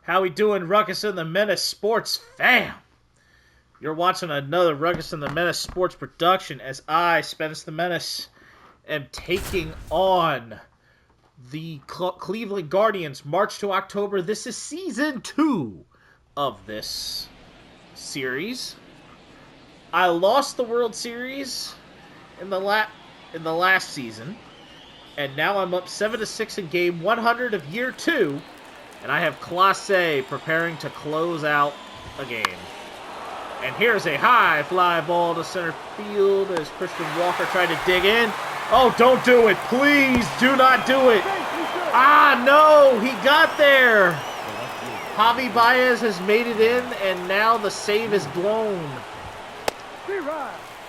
How we doing, Ruckus and the Menace Sports fam? You're watching another Ruckus and the Menace Sports production as I, Spence the Menace, am taking on the Cleveland Guardians March to October. This is Season 2 of this series. I lost the World Series in the last season, and now I'm up 7-6 in Game 100 of Year 2. And I have Clase preparing to close out a game. And here's a high fly ball to center field as Christian Walker tried to dig in. Oh, don't do it. Please do not do it. Ah, no. He got there. Javi Baez has made it in, and now the save is blown.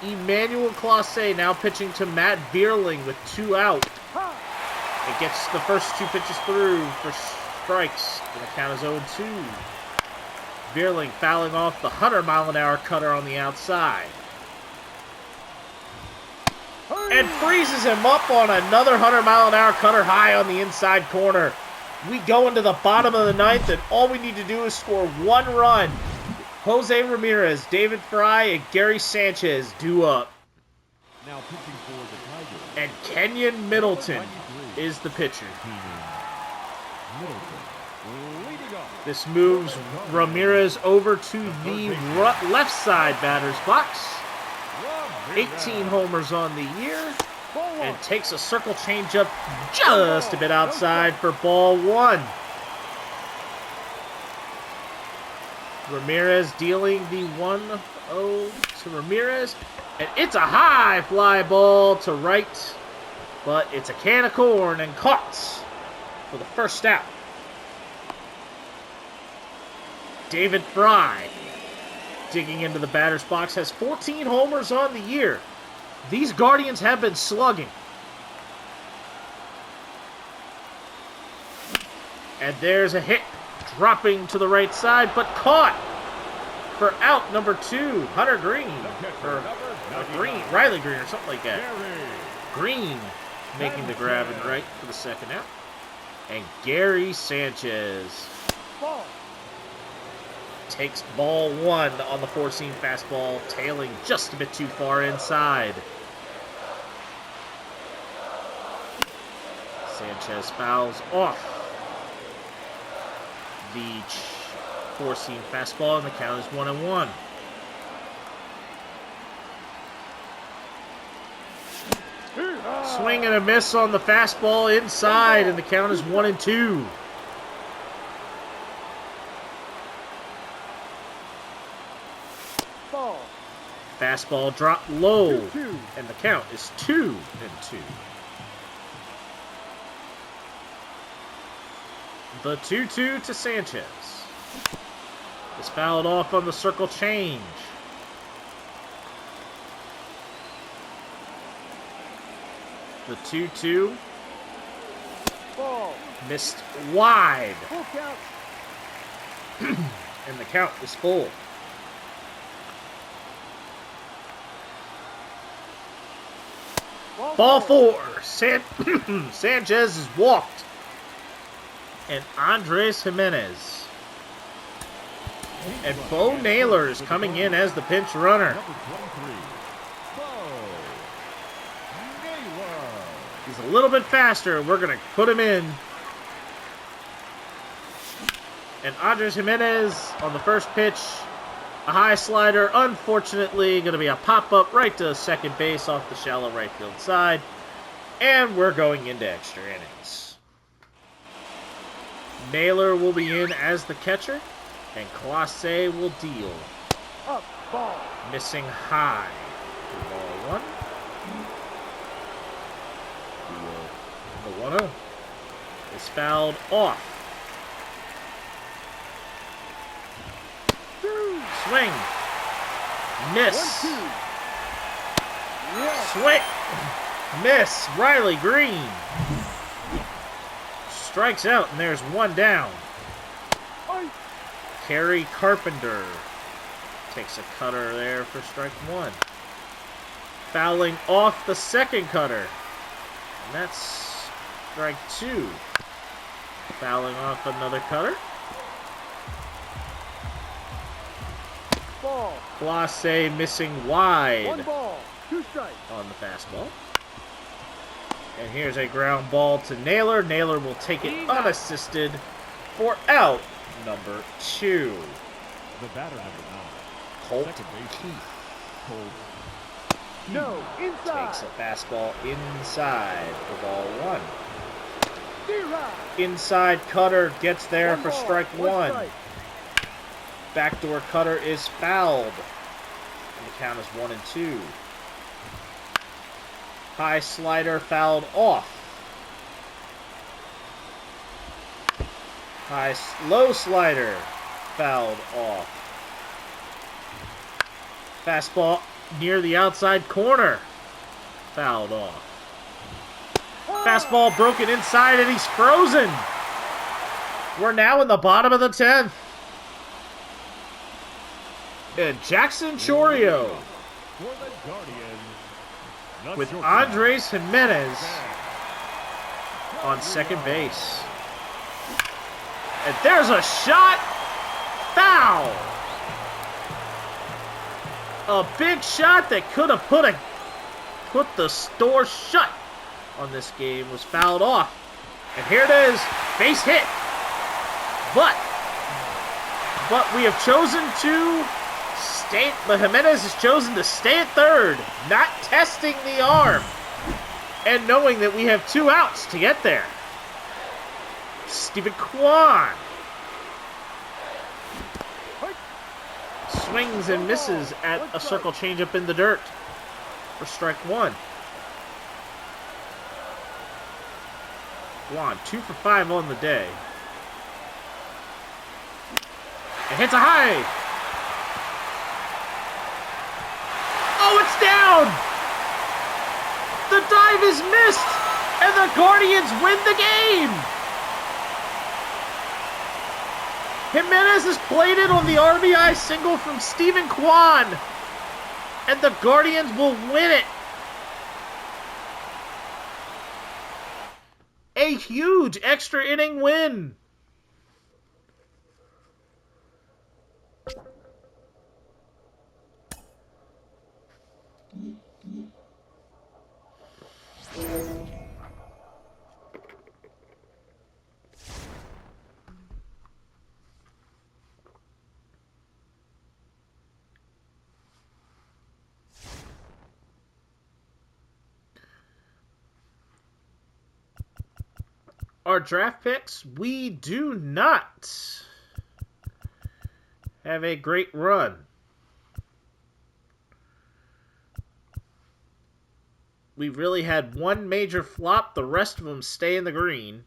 Emmanuel Clase now pitching to Matt Vierling with 2 out. It gets the first 2 pitches through for strikes, and the count is 0-2. Vierling fouling off the 100-mile-an-hour cutter on the outside. And freezes him up on another 100-mile-an-hour cutter high on the inside corner. We go into the bottom of the 9th, and all we need to do is score 1 run. Jose Ramirez, David Fry, and Gary Sanchez due up. Now pitching for the Tigers. And Kenyon Middleton is the pitcher. This moves Ramirez over to the left side batter's box. 18 homers on the year. And takes a circle changeup just a bit outside for ball 1. Ramirez dealing the 1-0 to Ramirez. And it's a high fly ball to right. But it's a can of corn and caught for the first out. David Fry, digging into the batter's box, has 14 homers on the year. These Guardians have been slugging. And there's a hit, dropping to the right side, but caught for out number 2, Hunter Green. Or Riley Green, or something like that. Green making the grab and right for the second out. And Gary Sanchez takes ball 1 on the 4-seam fastball, tailing just a bit too far inside. Sanchez fouls off the 4-seam fastball, and the count is 1-1. Swing and a miss on the fastball inside, and the count is 1-2. Fastball dropped low, and the count is 2-2. The 2-2 to Sanchez. Is fouled off on the circle change. The 2-2 missed wide. And the count is full. Ball 4. Sanchez is walked. And Andres Jimenez. And Bo Naylor is coming in as the pinch runner. He's a little bit faster. We're going to put him in. And Andres Jimenez on the first pitch. A high slider, unfortunately, going to be a pop-up right to second base off the shallow right field side. And we're going into extra innings. Naylor will be in as the catcher, and Clase will deal. Up, ball. Missing high for ball 1. The 1-0 is fouled off. Swing. Miss. Swing. Miss. Riley Green strikes out, and there's 1 down. Kerry Carpenter takes a cutter there for strike 1. Fouling off the second cutter. And that's strike 2. Fouling off another cutter. Ball. Clase missing wide 1 ball. 2 strikes. on the fastball. And here's a ground ball to Naylor. Naylor will take it unassisted for out number 2. The batter number 9. Colt Second base. Keith Colt. No. Inside. takes a fastball inside for ball 1. D-Rod. Inside cutter gets there 1 for ball, strike 1 1. strike. Backdoor cutter is fouled. And the count is 1-2. High slider fouled off. Low slider fouled off. Fastball near the outside corner fouled off. Fastball broken inside and he's frozen. We're now in the bottom of the 10th. And Jackson Chorio For the Guardians. Not with short Andres Jimenez on second base. And there's a shot. Foul. A big shot that could have put the store shut on this game was fouled off. And here it is. Base hit. But we have chosen to stay. But Jimenez has chosen to stay at third, not testing the arm, and knowing that we have 2 outs to get there. Stephen Kwan swings and misses at a circle changeup in the dirt for strike 1. Kwan 2 for 5 on the day. It hits a high. Oh, it's down! The dive is missed, and the Guardians win the game! Jimenez has played it on the RBI single from Stephen Kwan, and the Guardians will win it. A huge extra inning win. Our draft picks, we do not have a great run. We really had one major flop. The rest of them stay in the green.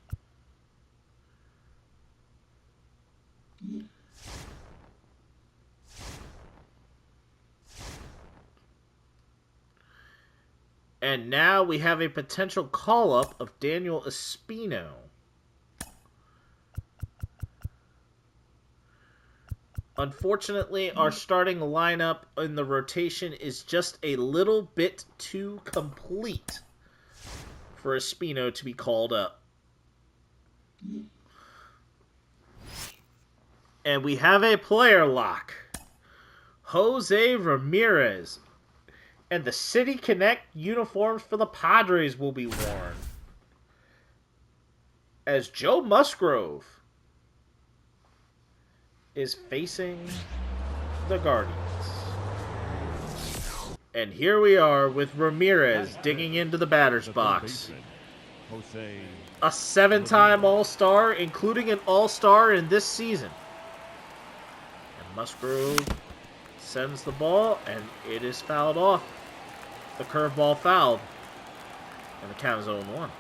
And now we have a potential call-up of Daniel Espino. Unfortunately, our starting lineup in the rotation is just a little bit too complete for Espino to be called up. And we have a player lock. Jose Ramirez. And the City Connect uniforms for the Padres will be worn. As Joe Musgrove is facing the Guardians. And here we are with Ramirez digging into the batter's box. A 7-time All-Star, including an All-Star in this season. And Musgrove sends the ball, and it is fouled off. The curveball fouled. And the count is 0-1.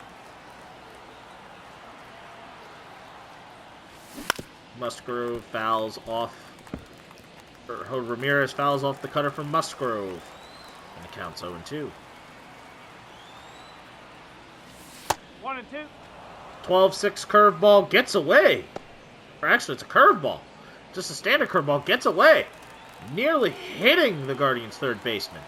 Musgrove fouls off. Ramirez fouls off the cutter from Musgrove. And the count's 0-2. 1-2. 12-6 curveball gets away. Or actually, it's a curveball. Just a standard curveball gets away. Nearly hitting the Guardians' third baseman.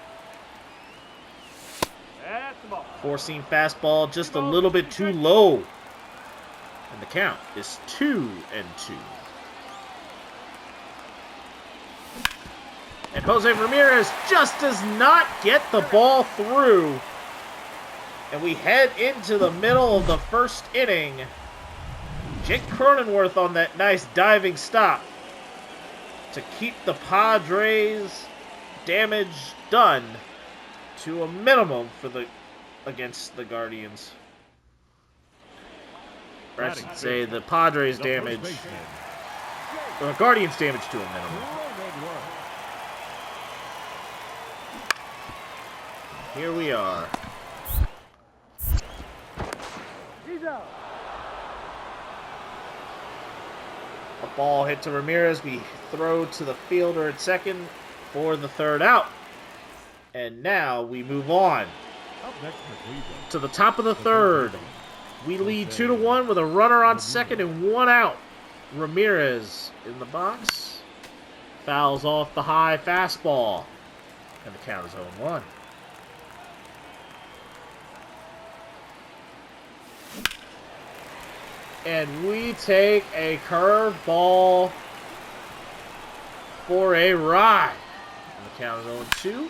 That's the ball. Four-seam fastball just a little bit too low. And the count is 2-2. And Jose Ramirez just does not get the ball through. And we head into the middle of the first inning. Jake Cronenworth on that nice diving stop to keep the Padres' damage done to a minimum for against the Guardians. Or I should say the Padres' damage, or the Guardians' damage to a minimum. Here we are. He's out. A ball hit to Ramirez. We throw to the fielder at second for the third out. And now we move on to the top of the third. We lead 2-1 with a runner on second and one out. Ramirez in the box. Fouls off the high fastball. And the count is 0-1. And we take a curveball for a ride. And the count is 0-2.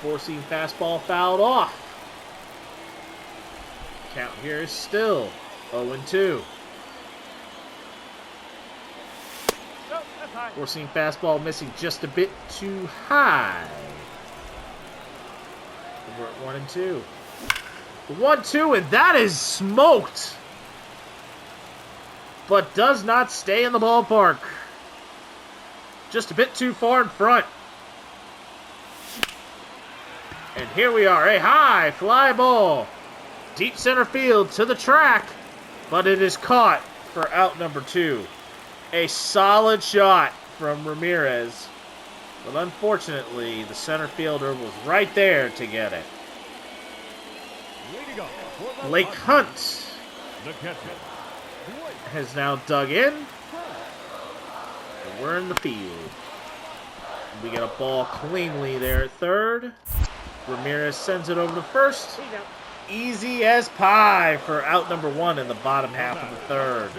Four-seam fastball fouled off. Count here is still 0-2. Four-seam fastball missing just a bit too high. We're at 1-2. 1-2, and that is smoked. But does not stay in the ballpark. Just a bit too far in front. And here we are, a high fly ball. Deep center field to the track, but it is caught for out number 2. A solid shot from Ramirez, but unfortunately the center fielder was right there to get it. Blake Hunt has now dug in, and we're in the field. We get a ball cleanly there at third. Ramirez sends it over to first. Easy as pie for out number 1 in the bottom half of the third.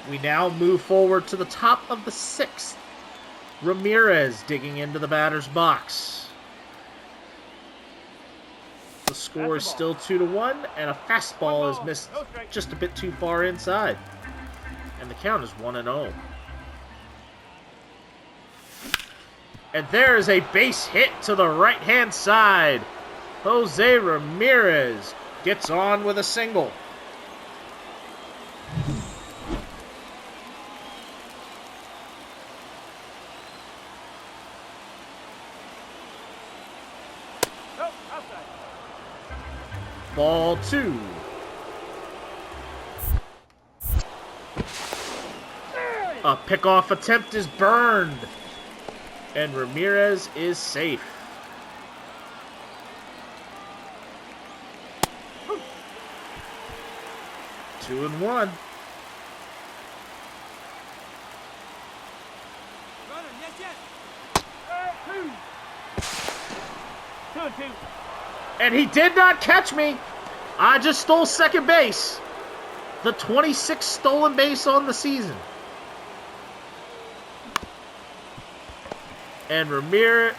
We now move forward to the top of the 6th. Ramirez digging into the batter's box. The score is still 2-1, and a fastball is missed just a bit too far inside. And the count is 1-0. And there is a base hit to the right-hand side. Jose Ramirez gets on with a single. Ball 2. A pickoff attempt is burned. And Ramirez is safe. Two and one. And he did not catch me. I just stole second base. The 26th stolen base on the season. And Ramirez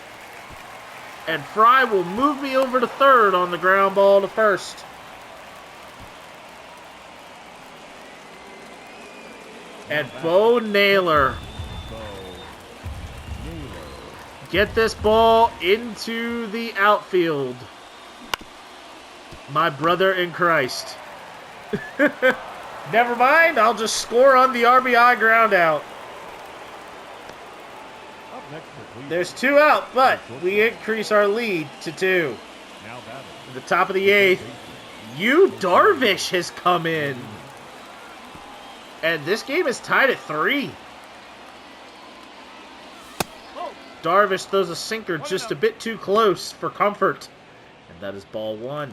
and Fry will move me over to third on the ground ball to first. And Bo Naylor get this ball into the outfield. My brother in Christ. Never mind, I'll just score on the RBI ground out. There's 2 out, but we increase our lead to 2. At the top of the 8th, Yu Darvish has come in. And this game is tied at 3. Darvish throws a sinker just a bit too close for comfort. And that is ball 1.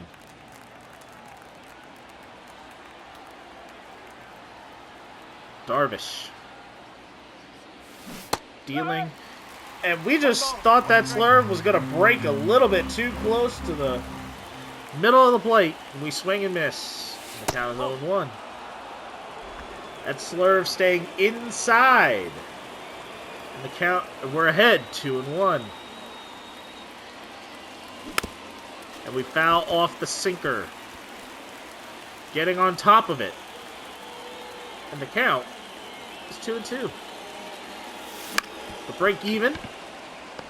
Darvish. Dealing. And we just thought that slurve was going to break a little bit too close to the middle of the plate. And we swing and miss. And the count is 0-1. That slurve staying inside And the count, we're ahead 2-1. And we foul off the sinker. Getting on top of it. And the count is 2-2. The break even.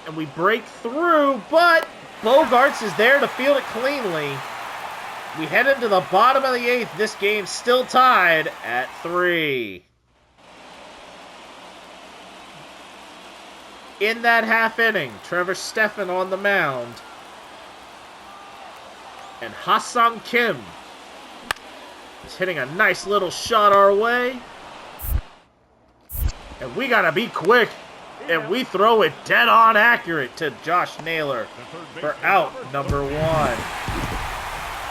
And we break through, but Bogarts is there to field it cleanly. We head into the bottom of the 8th. This game still tied at 3. In that half inning, Trevor Stephan on the mound. And Ha-Sung Kim is hitting a nice little shot our way. And we gotta be quick. And we throw it dead on accurate to Josh Naylor for out number 1.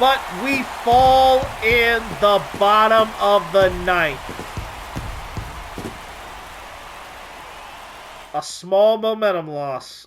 But we fall in the bottom of the 9th. A small momentum loss.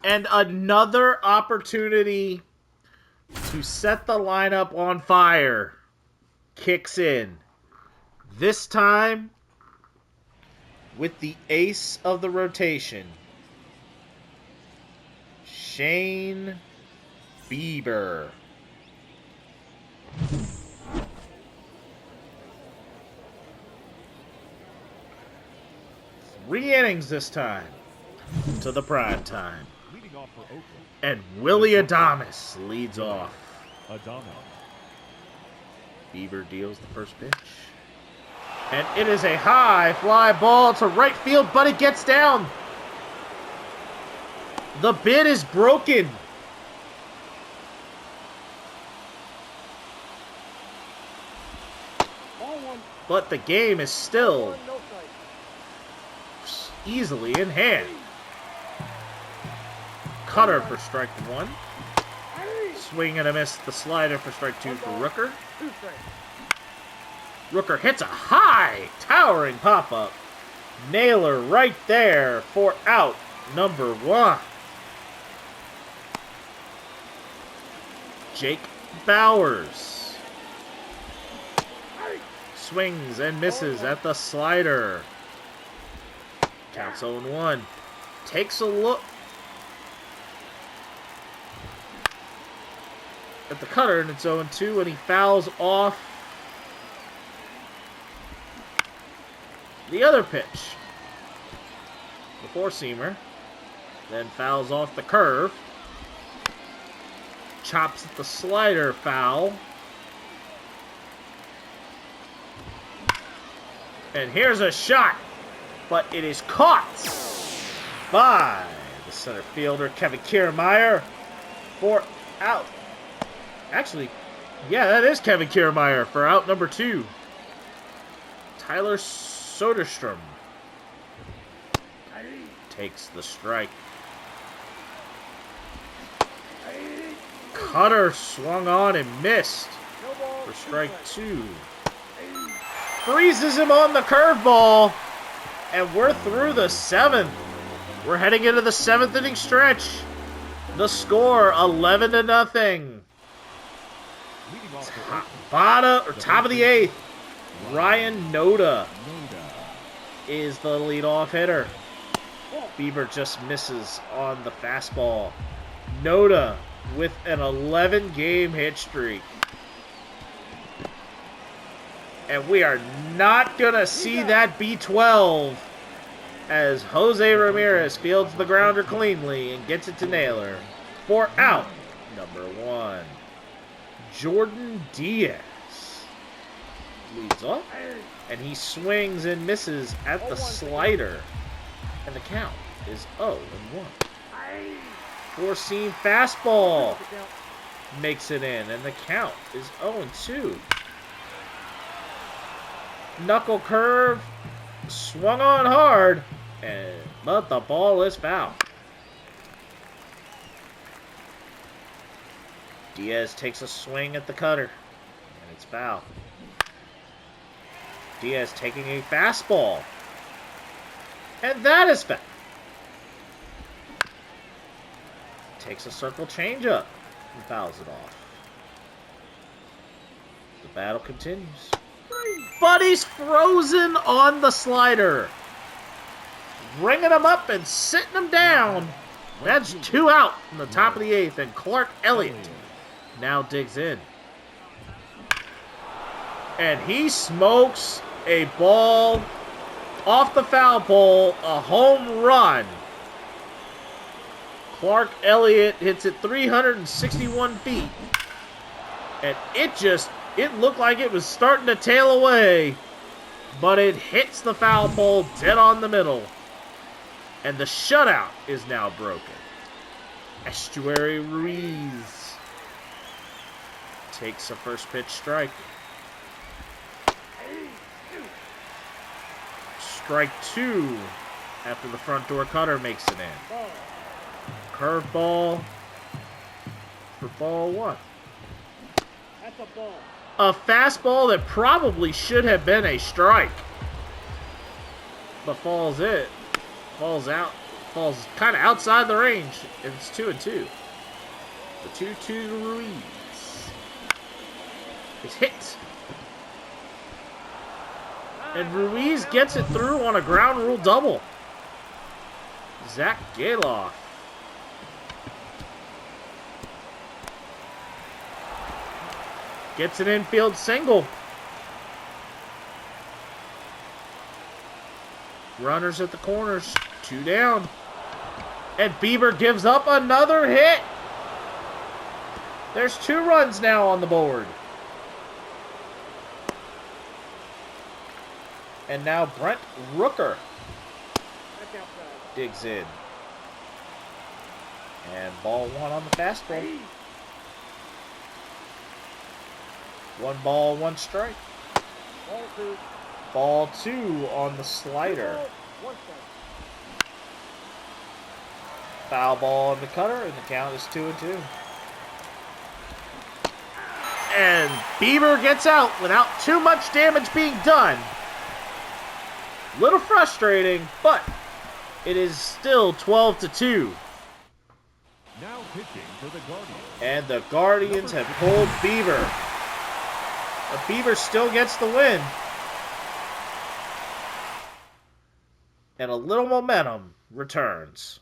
And another opportunity to set the lineup on fire kicks in. This time with the ace of the rotation, Shane Bieber. Three innings this time to the prime time. And Willie Adames leads off. Bieber deals the first pitch. And it is a high fly ball to right field, but it gets down. The bid is broken. But the game is still easily in hand. Cutter for strike 1. Swing and a miss. The slider for strike 2 for Rooker. Rooker hits a high, towering pop-up. Naylor right there for out number 1. Jake Bowers swings and misses at the slider. Counts 0-1. Takes a look at the cutter, and it's 0-2, and he fouls off the other pitch. The four-seamer. Then fouls off the curve. Chops at the slider, foul. And here's a shot, but it is caught by the center fielder, Kevin Kiermaier, for out. Actually, yeah, that is Kevin Kiermaier for out number 2. Tyler Soderstrom takes the strike. Cutter swung on and missed for strike 2. Freezes him on the curveball, and we're through the 7th. We're heading into the 7th inning stretch. The score 11-0. Top of the 8th. Ryan Noda is the leadoff hitter. Bieber just misses on the fastball. Noda with an 11-game hit streak. And we are not going to see that B12 as Jose Ramirez fields the grounder cleanly and gets it to Naylor for out number 1. Jordan Diaz leads off, and he swings and misses at the slider. And the count is 0-1. Four-seam fastball makes it in, and the count is 0-2. Knuckle curve. Swung on hard. But the ball is foul. Diaz takes a swing at the cutter. And it's foul. Diaz taking a fastball. And that is foul. Takes a circle changeup and fouls it off. The battle continues. But he's frozen on the slider. Ringing him up and sitting him down. That's 2 out in the top of the 8th. And Clark Elliott now digs in. And he smokes a ball off the foul pole. A home run. Clark Elliott hits it 361 feet. And it looked like it was starting to tail away. But it hits the foul pole dead on the middle. And the shutout is now broken. Estuary Ruiz takes a first pitch strike. Strike 2 after the front door cutter makes it in. Curveball for ball 1. That's a ball. A fastball that probably should have been a strike. But falls out. Falls kind of outside the range. And it's 2-2. The 2-2 to Ruiz. It's hit. And Ruiz gets it through on a ground rule double. Zach Galoff. Gets an infield single. Runners at the corners. 2 down. And Bieber gives up another hit. There's 2 runs now on the board. And now Brent Rooker digs in. And ball 1 on the fastball. 1 ball, 1 strike. Ball 2. Ball 2 on the slider. Foul ball on the cutter, and the count is 2-2. And Bieber gets out without too much damage being done. Little frustrating, but it is still 12-2. Now pitching for the Guardians. And the Guardians have pulled Bieber. But Bieber still gets the win. And a little momentum returns.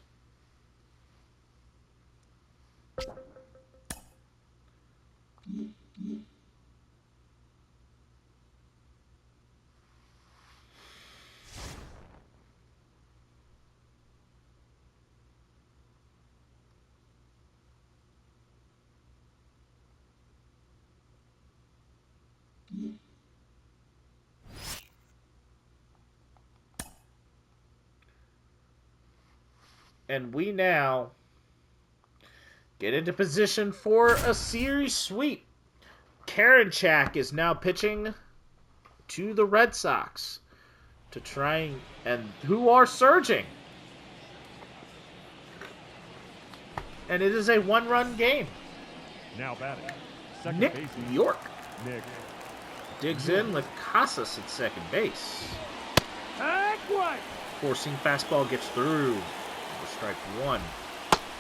And we now get into position for a series sweep. Karinchak is now pitching to the Red Sox to try and who are surging. And it is a 1-run game. Now batting. Second Nick baseman, York Nick. digs in with Casas at second base. Take 1. Forcing fastball gets through. Strike 1.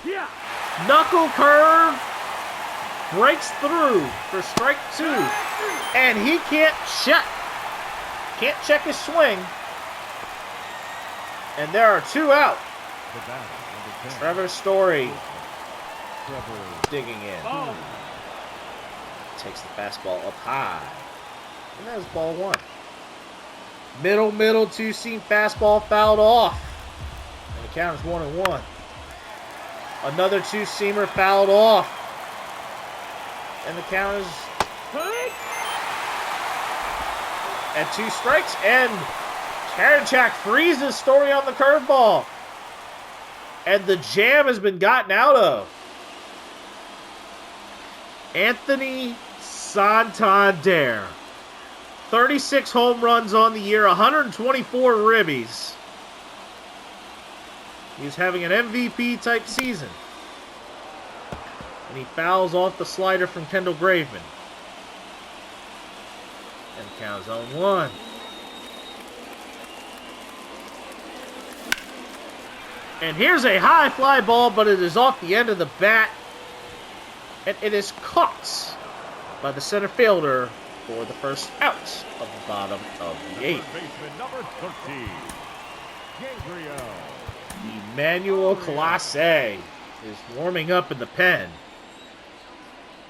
Yeah. Knuckle curve breaks through for strike 2. And he can't check his swing. And there are 2 out. The batter, number 10. Trevor Story Trevor. digging in. Ball. Takes the fastball up high. And that is ball 1. Middle, two-seam fastball fouled off. And the count is 1-1. Another two-seamer fouled off. And the count is at 2 strikes. And Karinchak freezes Story on the curveball. And the jam has been gotten out of. Anthony Santander 36 home runs on the year, 124 ribbies. He's having an MVP-type season. And he fouls off the slider from Kendall Graveman. And count 0-1. And here's a high fly ball, but it is off the end of the bat. And it is caught by the center fielder for the first out of the bottom of the eighth. Baseman number 13, Gabriel. Emmanuel Clase is warming up in the pen.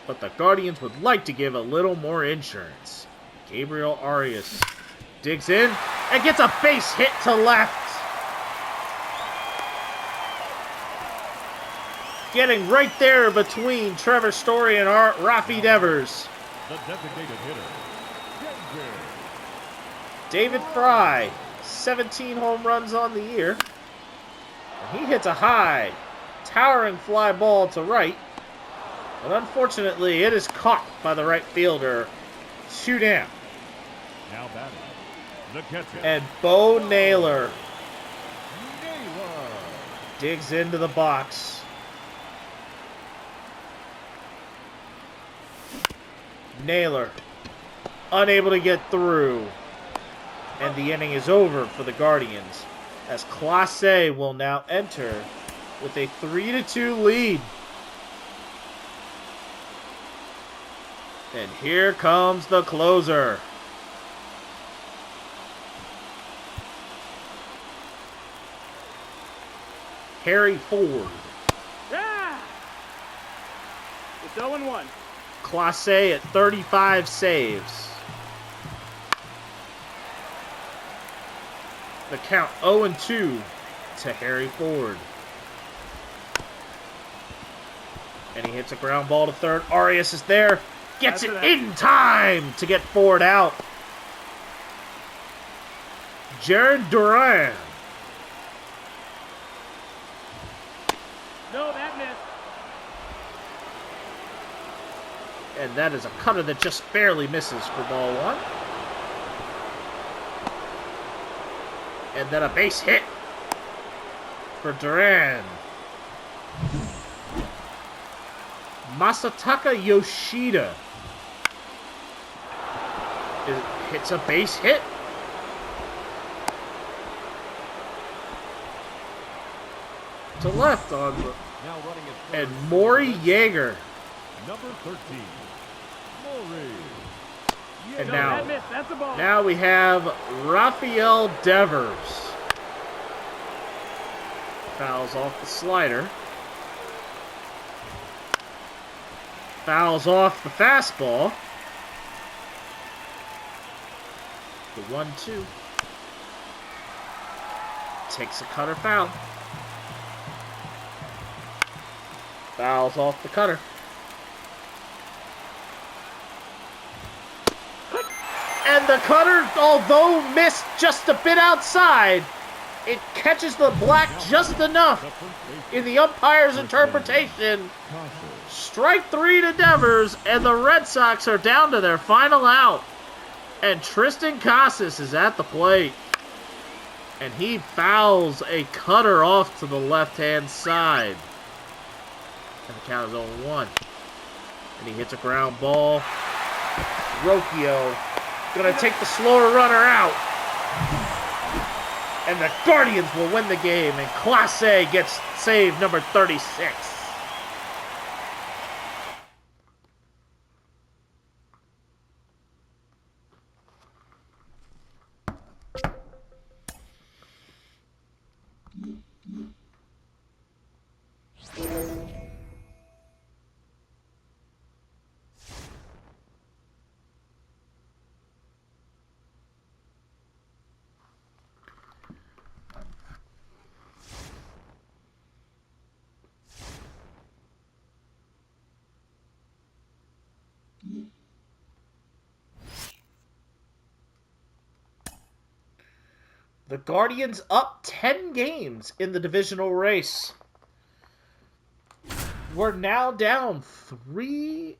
But the Guardians would like to give a little more insurance. Gabriel Arias digs in and gets a base hit to left. Getting right there between Trevor Story and Rafi Devers. The designated hitter, David Fry, 17 home runs on the year. And he hits a high, towering fly ball to right. But unfortunately, it is caught by the right fielder, Shoodown. Now batting, the catcher. And Bo Naylor digs into the box. Naylor unable to get through. And the inning is over for the Guardians, as Clase will now enter with a 3-2 lead. And here comes the closer. Harry Ford. Yeah! It's 0-1. Clase at 35 saves. The count 0-2 to Harry Ford. And he hits a ground ball to third. Arias is there. Gets it in time to get Ford out. Jared Duran. No, that missed. And that is a cutter that just barely misses for ball one. And then a base hit for Duran. Masataka Yoshida hits a base hit. To left on the... Now running at And third, Maury Yeager. number 13, Maury. And No, now, that missed. That's a ball. now we have Rafael Devers. Fouls off the slider. Fouls off the fastball. The 1-2. Takes a cutter foul. Fouls off the cutter. And the cutter, although missed just a bit outside, it catches the black just enough in the umpire's interpretation. Strike three to Devers, and the Red Sox are down to their final out. And Tristan Casas is at the plate. And he fouls a cutter off to the left-hand side. And the count is 0-1. And he hits a ground ball. Rocchio gonna take the slower runner out. And the Guardians will win the game. And Clase gets save number 36. The Guardians up 10 games in the divisional race. We're now down 3.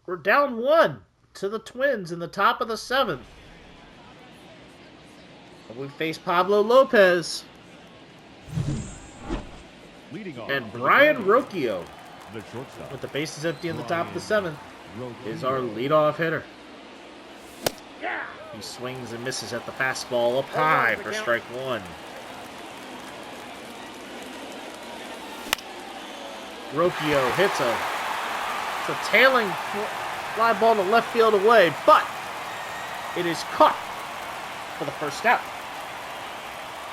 We're down 1 to the Twins in the top of the 7th. We face Pablo Lopez Leading off and for the Brian Braves, Rocchio. the shortstop. With the bases empty in the top of the 7th, Rocchio. is our leadoff hitter. He swings and misses at the fastball up high for strike 1. Rocchio hits a tailing fly ball to left field away, but it is caught for the first out.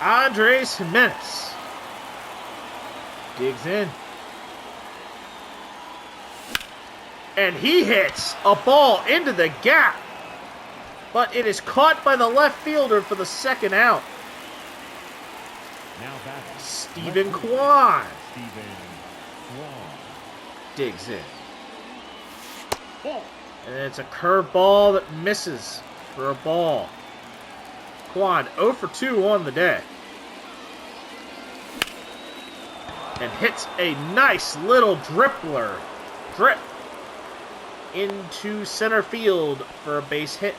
Andres Menace digs in. And he hits a ball into the gap. But it is caught by the left fielder for the second out. Now batting. Stephen Kwan Stephen Kwan. digs in. Ball. And it's a curveball that misses for a ball. Kwan 0 for 2 on the day. And hits a nice little drip into center field for a base hit.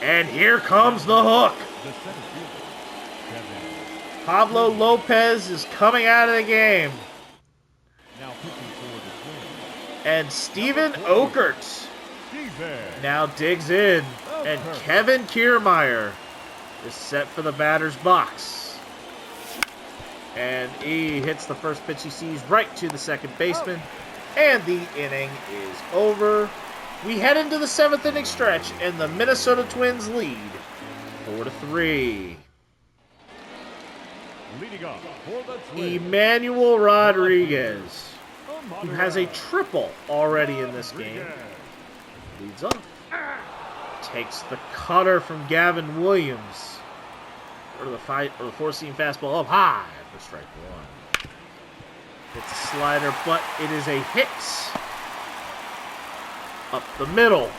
And here comes the hook. The center fielder, Kevin. Pablo Lopez is coming out of the game. Now pitching for the Twins. And Steven Okert Steven. now digs in. And Kevin Kiermaier is set for the batter's box. And he hits the first pitch he sees right to the second baseman. And the inning is over. We head into the 7th inning stretch, and the Minnesota Twins lead 4-3. Leading off for the Twins. Emmanuel Rodriguez, who has a triple already in this game, leads off. Takes the cutter from Gavin Williams. Or the 4-seam fastball up high for strike 1. It's a slider, but it is a hit. Up the middle.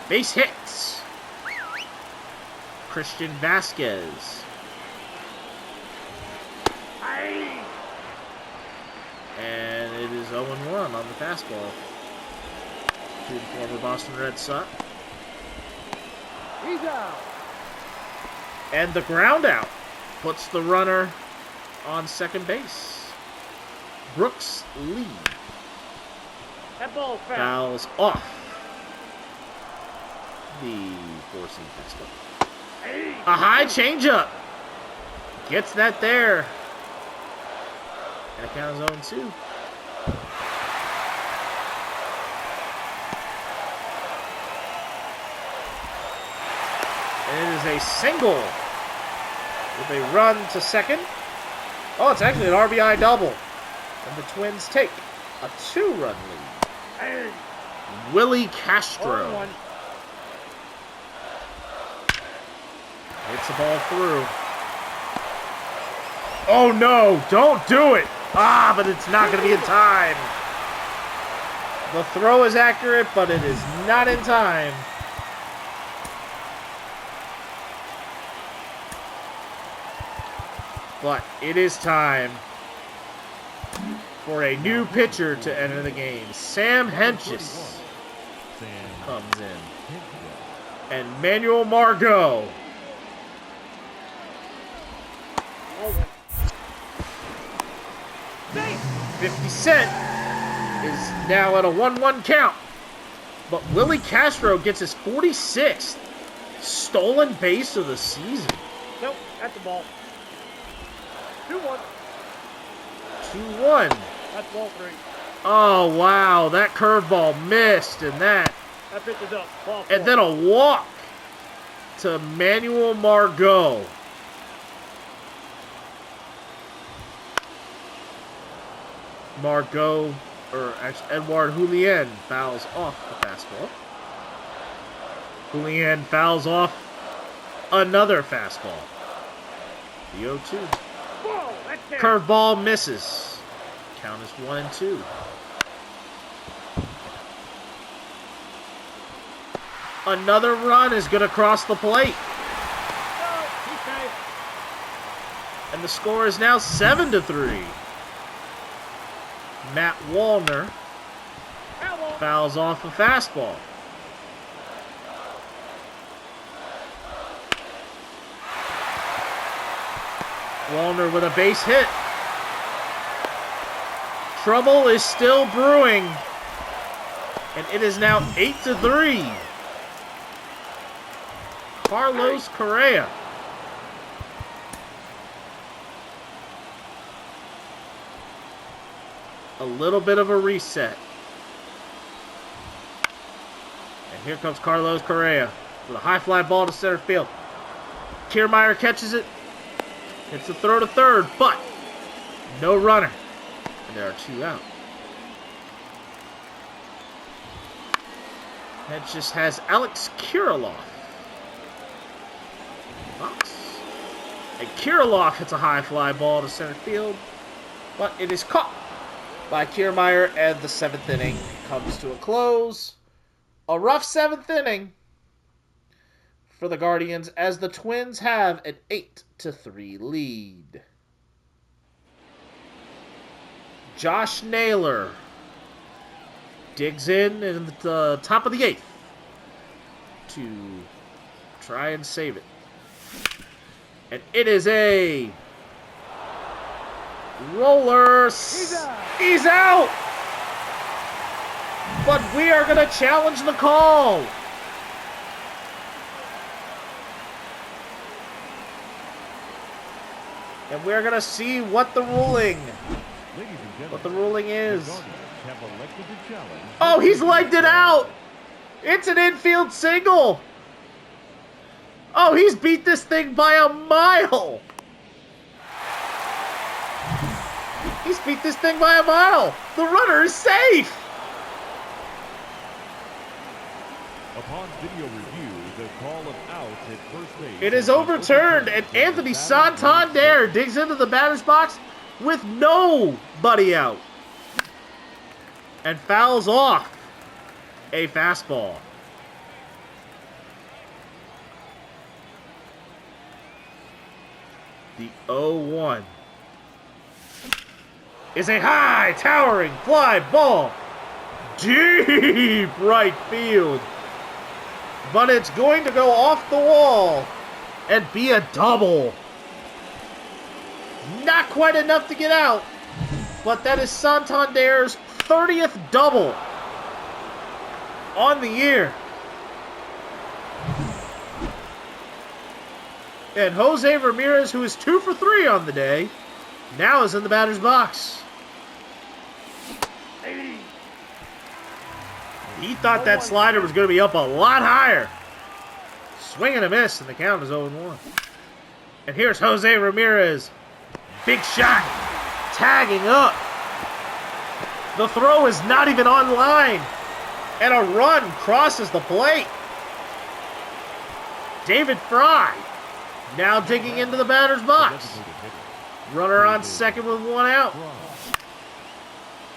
Base hits. Christian Vasquez. And it is 0-1 on the fastball. To the former Boston Red Sox. He's out. And the ground out puts the runner on second base. Brooks Lee That ball's foul. fouls off the 4-seam fastball. A high changeup. Gets that there. And it counts 0-2. And it is a single with a run to second. Oh, it's actually an RBI double. And the Twins take a 2-run lead. Willie Castro 0-1. hits the ball through. Oh no, don't do it. Ah, but it's not going to be in time. The throw is accurate, but it is not in time. But it is time for a new pitcher to enter the game. Sam Hentges Sam comes in. Hentges. And Manuel Margot. Over. 50 Cent is now at a 1-1 count. But Willie Castro gets his 46th stolen base of the season. Nope, that's the ball. 2-1. 2-1. That's ball 3. Oh, wow. That curveball missed, and that. That pitch is up. Ball 4. And then a walk to Manuel Margot. Margot, or actually Edouard Julien, fouls off the fastball. Julien fouls off another fastball. The 0-2. Whoa, that's it. Curveball misses. Count is 1-2. Another run is going to cross the plate. No, he's safe. And the score is now 7-3. Matt Wallner Foul ball. fouls off a fastball. Wallner with a base hit. Trouble is still brewing. And it is now 8-3. Carlos Correa. A little bit of a reset. And here comes Carlos Correa with a high fly ball to center field. Kiermaier catches it. Hits the throw to third, but no runner. And there are 2 out. That just has Alex Kirilloff. Box. And Kirilloff hits a high fly ball to center field, but it is caught by Kiermaier, and the 7th inning comes to a close. A rough 7th inning for the Guardians as the Twins have an 8-3 lead. Josh Naylor digs in the top of the 8th to try and save it. And it is a roller. He's out! But we are going to challenge the call. And we're going to see what the ruling is. Oh, he's legged it out. It's an infield single. Oh, he's beat this thing by a mile. He's beat this thing by a mile. The runner is safe. Upon video review, the call of out at first base. It is overturned, and Anthony Santander digs into the batter's box with nobody out and fouls off a fastball. The 0-1 is a high, towering fly ball deep right field. But it's going to go off the wall and be a double. Not quite enough to get out, but that is Santander's 30th double on the year. And Jose Ramirez, who is 2 for 3 on the day, now is in the batter's box. He thought that slider was going to be up a lot higher. Swing and a miss, and the count is 0-1. And here's Jose Ramirez. Big shot. Tagging up. The throw is not even on line. And a run crosses the plate. David Fry now digging into the batter's box. Runner on second with 1 out.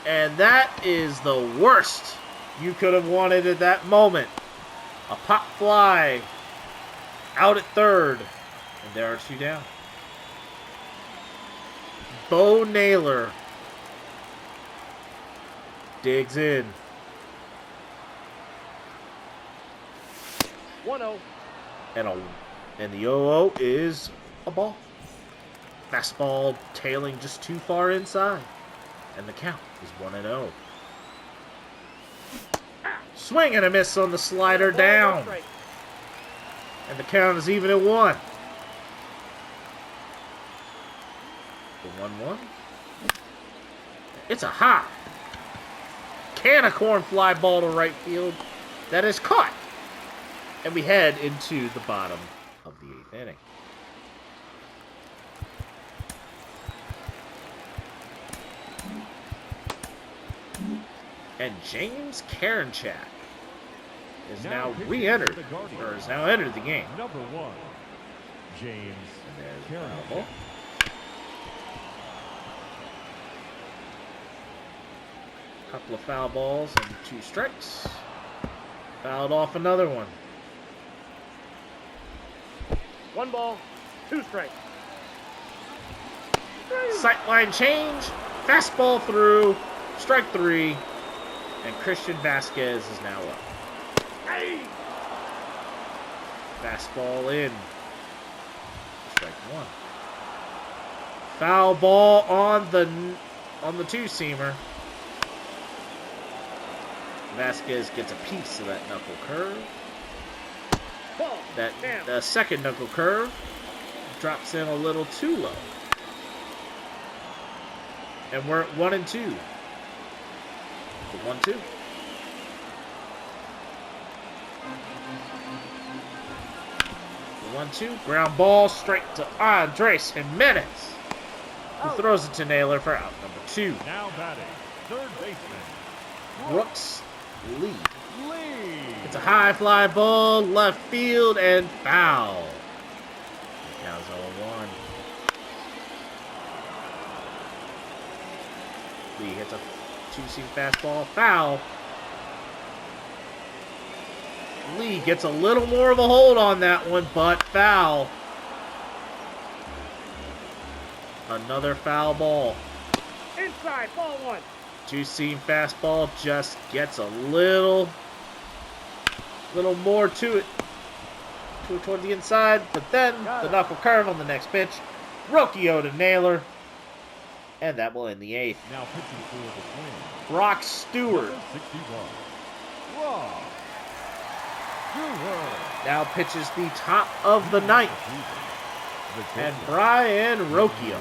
And that is the worst you could have wanted at that moment. A pop fly out at third. And there are 2 down. Bo Naylor digs in. 1-0. And the 0-0 is a ball. Fastball tailing just too far inside. And the count is 1-0. Swing and a miss on the slider down. And the count is even at 1. The 1-1. It's a high can of corn fly ball to right field that is caught. And we head into the bottom of the 8th inning. And James Karinchak is now re-entered, or has now entered the game. Number 1, James Karinchak. Couple of foul balls and 2 strikes. Fouled off another one. 1 ball, 2 strikes. Sightline change. Fastball through. Strike 3. And Christian Vasquez is now up. Hey! Fastball in. Strike 1. Foul ball on the two-seamer. Vasquez gets a piece of that knuckle curve. Ball. The second knuckle curve drops in a little too low. And we're at 1-2. The 1-2. The 1-2. Ground ball straight to Andres Jimenez. Who throws it to Naylor for out number 2. Now batting, third baseman, Brooks Lee. Lee. It's a high fly ball, left field, and foul. Now it's 0-1. Lee hits a two-seam fastball, foul. Lee gets a little more of a hold on that one, but foul. Another foul ball. Inside, ball 1. Two-seam fastball just gets a little more to it toward the inside, but then the knuckle curve on the next pitch. Rocchio to Naylor, and that will end the 8th. Now pitching for the Twins, Brock Stewart number 61, Brock Stewart. now pitches the top of the 9th, and Brian Rocchio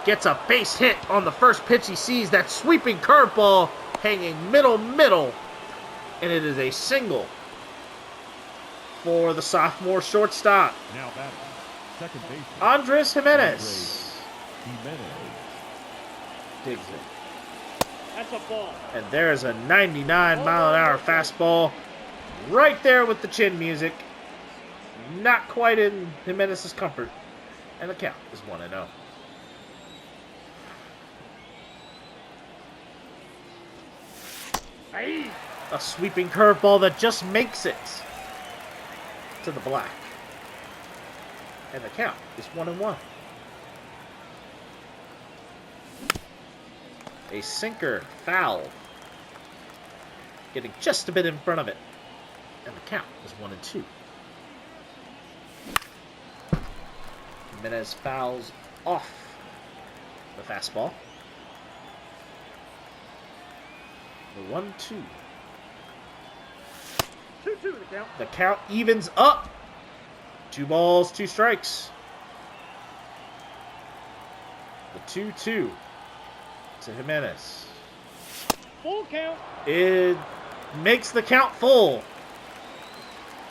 gets a base hit on the first pitch he sees. That sweeping curveball hanging middle, and it is a single for the sophomore shortstop, Now batting, second baseman, Andres Jimenez. Jimenez. Digs it. That's a ball. And there's a 99-mile-an-hour fastball right there with the chin music. Not quite in Jimenez's comfort. And the count is 1-0. Hey! A sweeping curveball that just makes it to the black. And the count is 1-1. A sinker foul. Getting just a bit in front of it. And the count is 1-2. Menace fouls off the fastball. The 1-2. 2-2 the count. The count evens up. 2 balls, 2 strikes. The 2-2 to Jimenez. Full count. It makes the count full,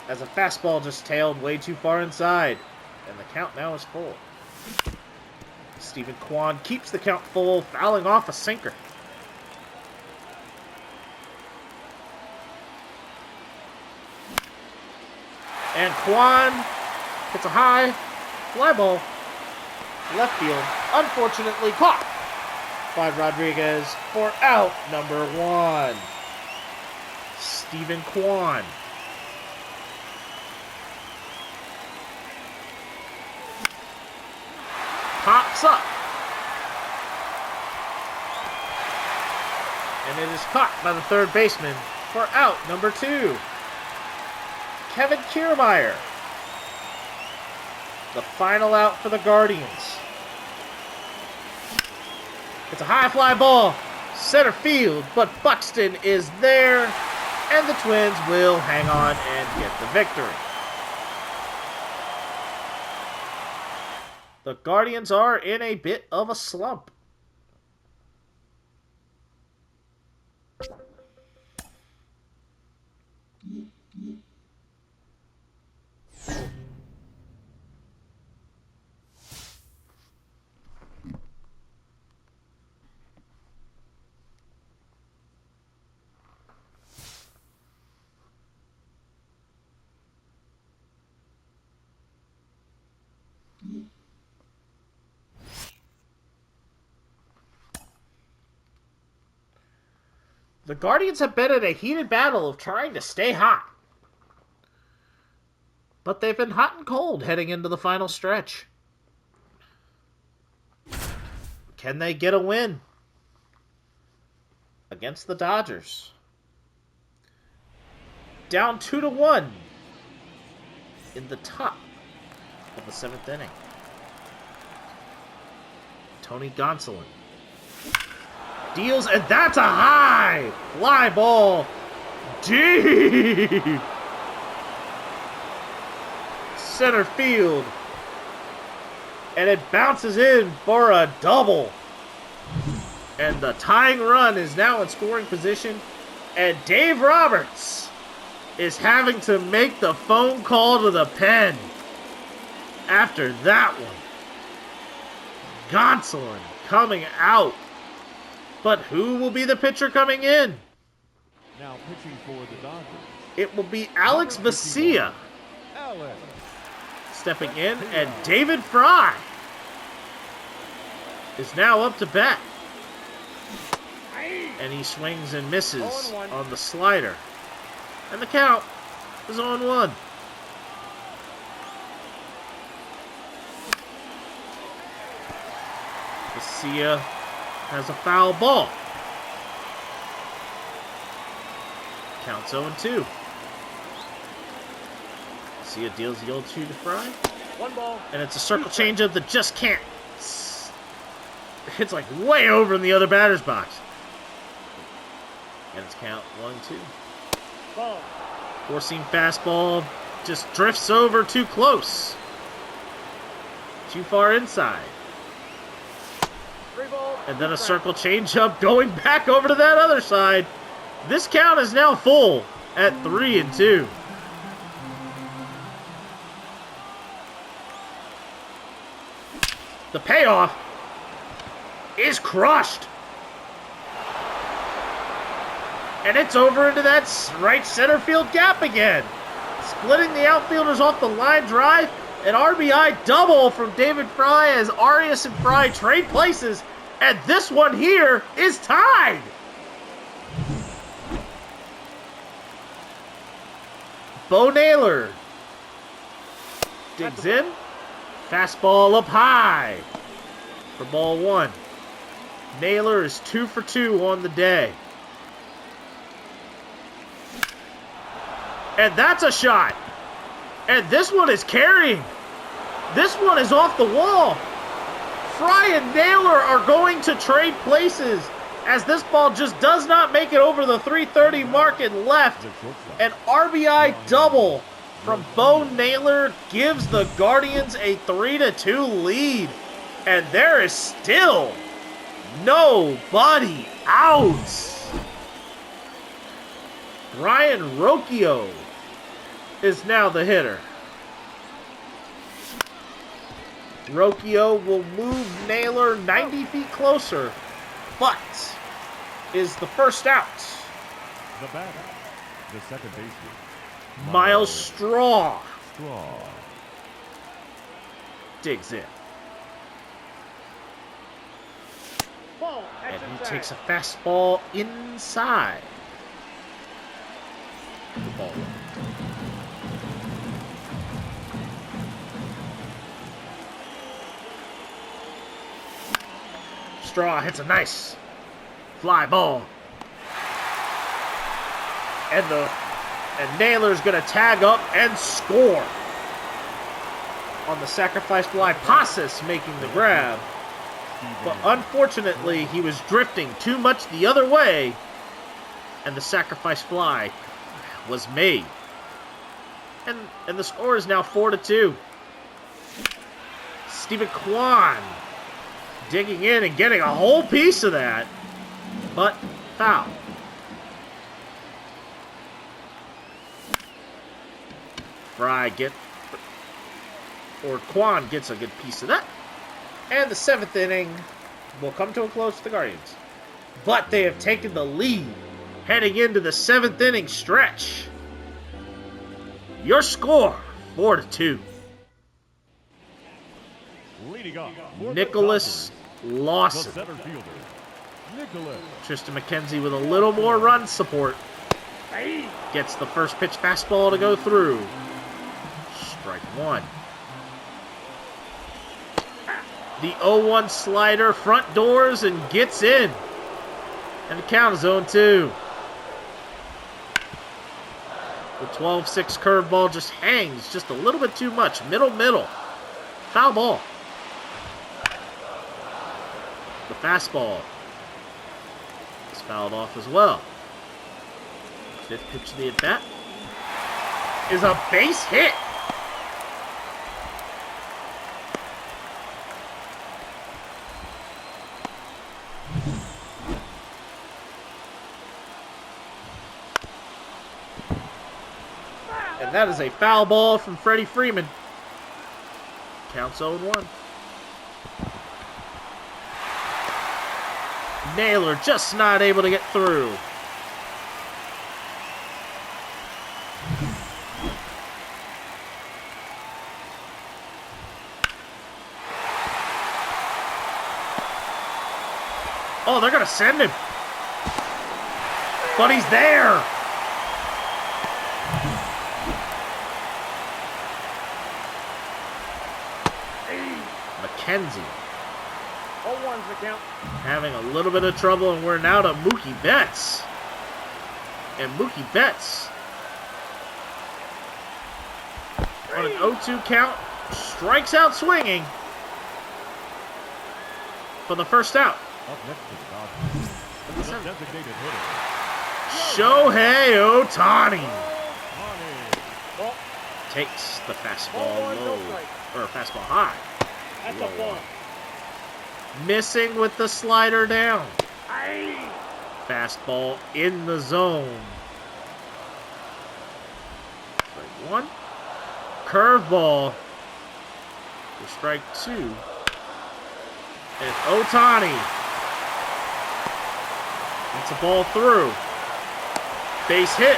as a fastball just tailed way too far inside. And the count now is full. Stephen Kwan keeps the count full, fouling off a sinker. And Kwan hits a high fly ball left field. Unfortunately caught by Rodriguez for out number 1. Stephen Kwan. Pops up. And it is caught by the third baseman for out number 2. Kevin Kiermaier. The final out for the Guardians. It's a high fly ball, center field, but Buxton is there, and the Twins will hang on and get the victory. The Guardians are in a bit of a slump. The Guardians have been in a heated battle of trying to stay hot. But they've been hot and cold heading into the final stretch. can they get a win against the Dodgers? Down 2-1 in the top of the 7th inning. Tony Gonsolin deals, and that's a high fly ball deep center field, and it bounces in for a double. And the tying run is now in scoring position, and Dave Roberts is having to make the phone call to the pen after that one. Gonsolin coming out. But who will be the pitcher coming in? Now pitching for the Dodgers. It will be Alex Vesia stepping in, and David Fry is now up to bat. And he swings and misses on the slider. And the count is 0-1. Vesia has a foul ball. Counts 0-2. Vesia deals the 0-2 to Fry. 1 ball. And it's a circle changeup that just can't. It's like way over in the other batter's box. And it's count 1-2. Ball. Four-seam fastball just drifts over too close. Too far inside. 3 ball. And then a circle changeup going back over to that other side. This count is now full at 3-2. The payoff is crushed. And it's over into that right center field gap again. Splitting the outfielders off the line drive. An RBI double from David Fry as Arias and Fry trade places. And this one here is tied. Bo Naylor digs in. Fastball up high for ball 1. Naylor is 2 for 2 on the day. And that's a shot. And this one is carrying. This one is off the wall. Fry and Naylor are going to trade places as this ball just does not make it over the 330 mark and left. An RBI double from Bo Naylor gives the Guardians a 3-2 lead. And there is still nobody out. Ryan Rocchio is now the hitter. Rocchio will move Naylor 90 feet closer, but is the first out. The batter, the second baseman, Miles Straw Straw. digs in. Ball. And he takes a fastball inside. The ball. Straw hits a nice fly ball. And Naylor's gonna tag up and score. On the sacrifice fly, Passes making the grab. But unfortunately, he was drifting too much the other way, and the sacrifice fly was made. And the score is now 4-2. Stephen Kwan digging in and getting a whole piece of that, but foul. Kwan gets a good piece of that. And the 7th inning will come to a close for the Guardians. But they have taken the lead heading into the 7th inning stretch. Your score, 4-2. Leading up for Nicholas the Lawson. center fielder, Nicholas. Tristan McKenzie with a little more run support. Gets the first pitch fastball to go through. Strike 1. The 0-1 slider, front doors, and gets in. And the count is 0-2. The 12-6 curveball just hangs just a little bit too much. Middle. Foul ball. The fastball is fouled off as well. Fifth pitch of the at-bat is a base hit. And that is a foul ball from Freddie Freeman. Counts 0-1. Naylor just not able to get through. Oh, they're going to send him. But he's there. McKenzie 0-1's the count. having a little bit of trouble, and we're now to Mookie Betts. And Mookie Betts, on an 0-2 count, strikes out swinging for the first out. Up next to the Dodgers, the designated hitter, Shohei Ohtani Ball. takes the fastball Ball one, no low, strike. or fastball high. That's Low a ball. one. Missing with the slider down. Aye. Fastball in the zone. Strike one. Curveball for strike two. And Ohtani. That's a ball through. Base hit.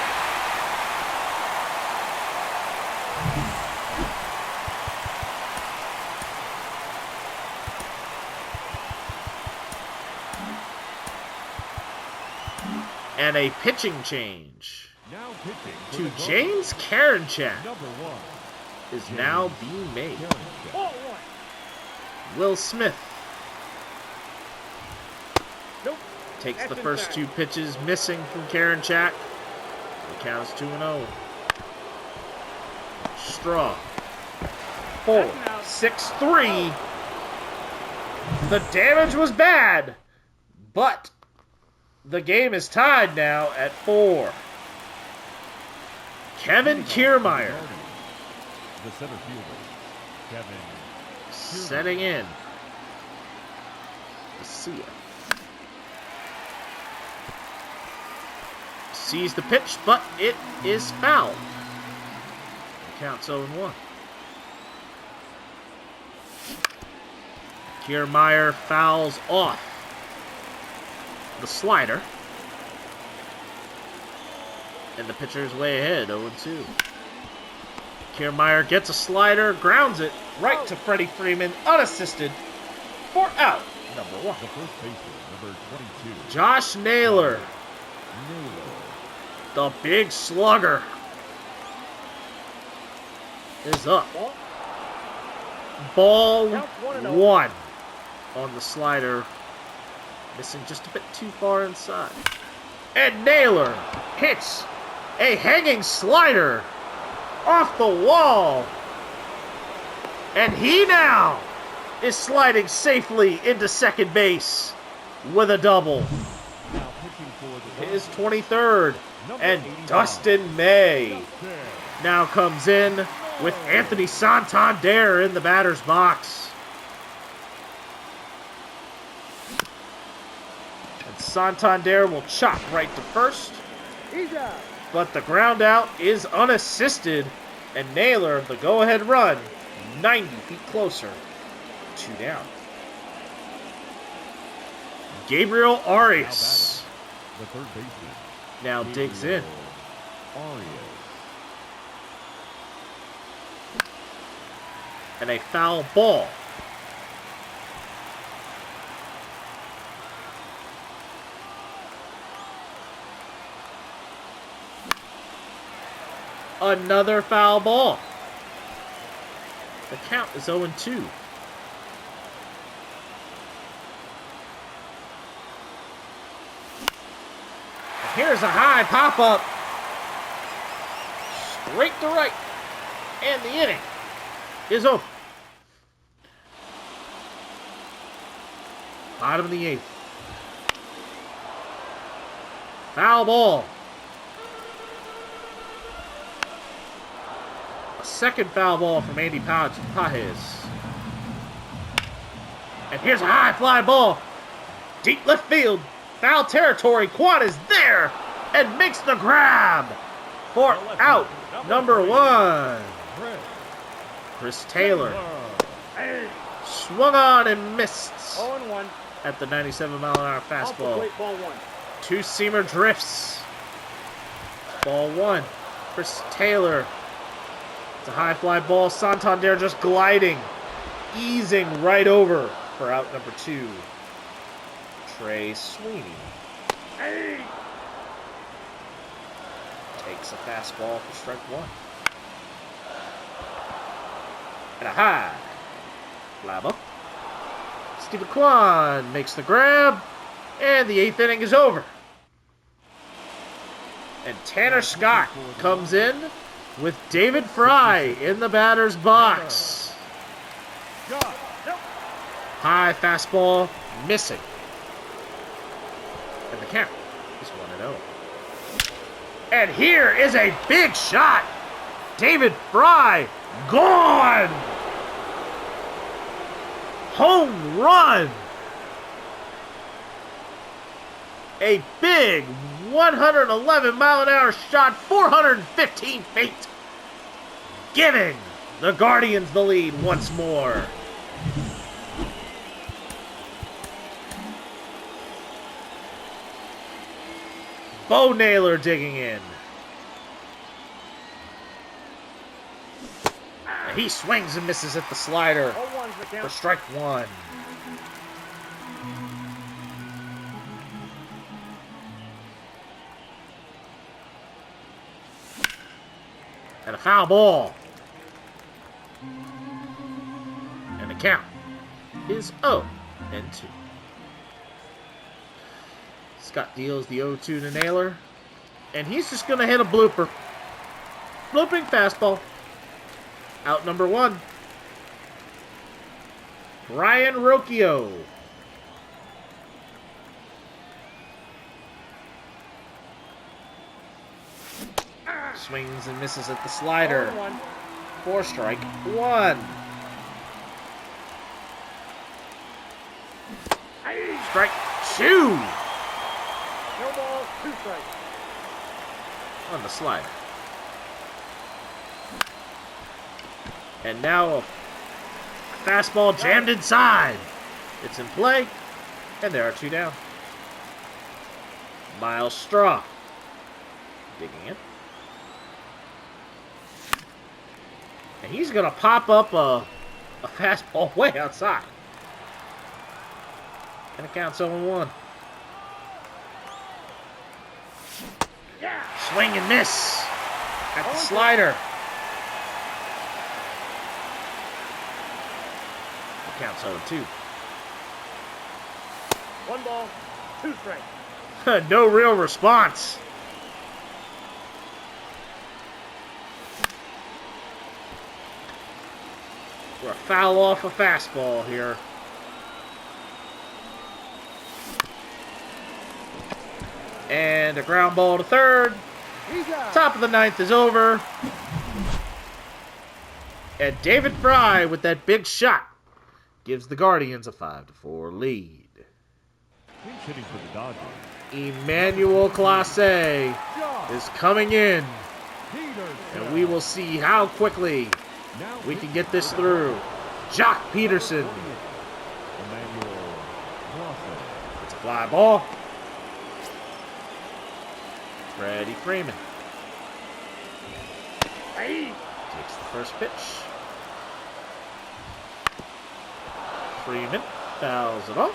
And a pitching change now pitching for to the Dodgers, James Karinchak number 1. is now being made. Karinchak. Ball one. Will Smith Nope. takes the That's first inside. two pitches missing from Karinchak. The count is 2-0. Straw. 4, That's an out. 6-3. The damage was bad, but the game is tied now at 4. Kevin Kiermaier The center fielder, Kevin setting in to see it. Sees the pitch, but it is foul. The count's 0-1. Kiermaier fouls off the slider. And the pitcher is way ahead, 0-2. Kiermaier gets a slider, grounds it right to Freddie Freeman, unassisted, for out number 1. the first baseman, number 22. Josh Naylor, Naylor. the big slugger, is up. Ball. Ball Counts 1-0. 1 on the slider, missing just a bit too far inside. And Naylor hits a hanging slider off the wall. And he now is sliding safely into second base with a double. Now pitching for the His Dodgers, 23rd. number And 85. Dustin May Dustin. now comes in with Anthony Santander in the batter's box. And Santander will chop right to first, He's out. but the ground out is unassisted, and Naylor, the go-ahead run, 90 feet closer, 2 down. Gabriel Arias The third baseman, now digs in. Arias. And a foul ball. Another foul ball. The count is 0-2. Here's a high pop-up. Straight to right. And the inning is over. Bottom of the 8th. Foul ball. A second foul ball from Andy Pajes. And here's a high fly ball. Deep left field. Foul territory. Quan is there and makes the grab for out number 1. Chris Taylor swung on and missed 0-1. at the 97-mile-an-hour fastball. Plate, ball 1. Two-seamer drifts. Ball 1. Chris Taylor. It's a high fly ball. Santander just gliding. Easing right over for out number 2. Trey Sweeney. Takes a fastball for strike 1. And a high fly ball. Stephen Kwan makes the grab. And the 8th inning is over. And Tanner Scott comes in with David Fry in the batter's box. High fastball missing. And the count is 1-0. And here is a big shot. David Fry gone. Home run. A big 111-mile-an-hour shot, 415 feet. Giving the Guardians the lead once more. Bo Naylor digging in. He swings and misses at the slider for strike 1. And a foul ball. And the count is 0-2. Scott deals the 0-2 to Naylor. And he's just going to hit a blooper. Blooping fastball. Out number 1. Brian Rocchio. Swings and misses at the slider. For strike 1. Strike 2. No ball, 2 strikes. On the slider. And now a fastball jammed inside. It's in play, and there are 2 down. Miles Straw digging in. And he's going to pop up a fastball way outside. And it counts 0-1. Swing and miss at the slider. It counts 0-2. 1 ball, 2 strikes. No real response. We're foul off a fastball here. And a ground ball to third. Top of the 9th is over. And David Fry with that big shot gives the Guardians a 5-4 lead. Pinch hitting for the Dodgers. Emmanuel Clase is coming in. And we will see how quickly we can get this through. Jock Peterson. It's a fly ball. Freddie Freeman takes the first pitch. Freeman fouls it off.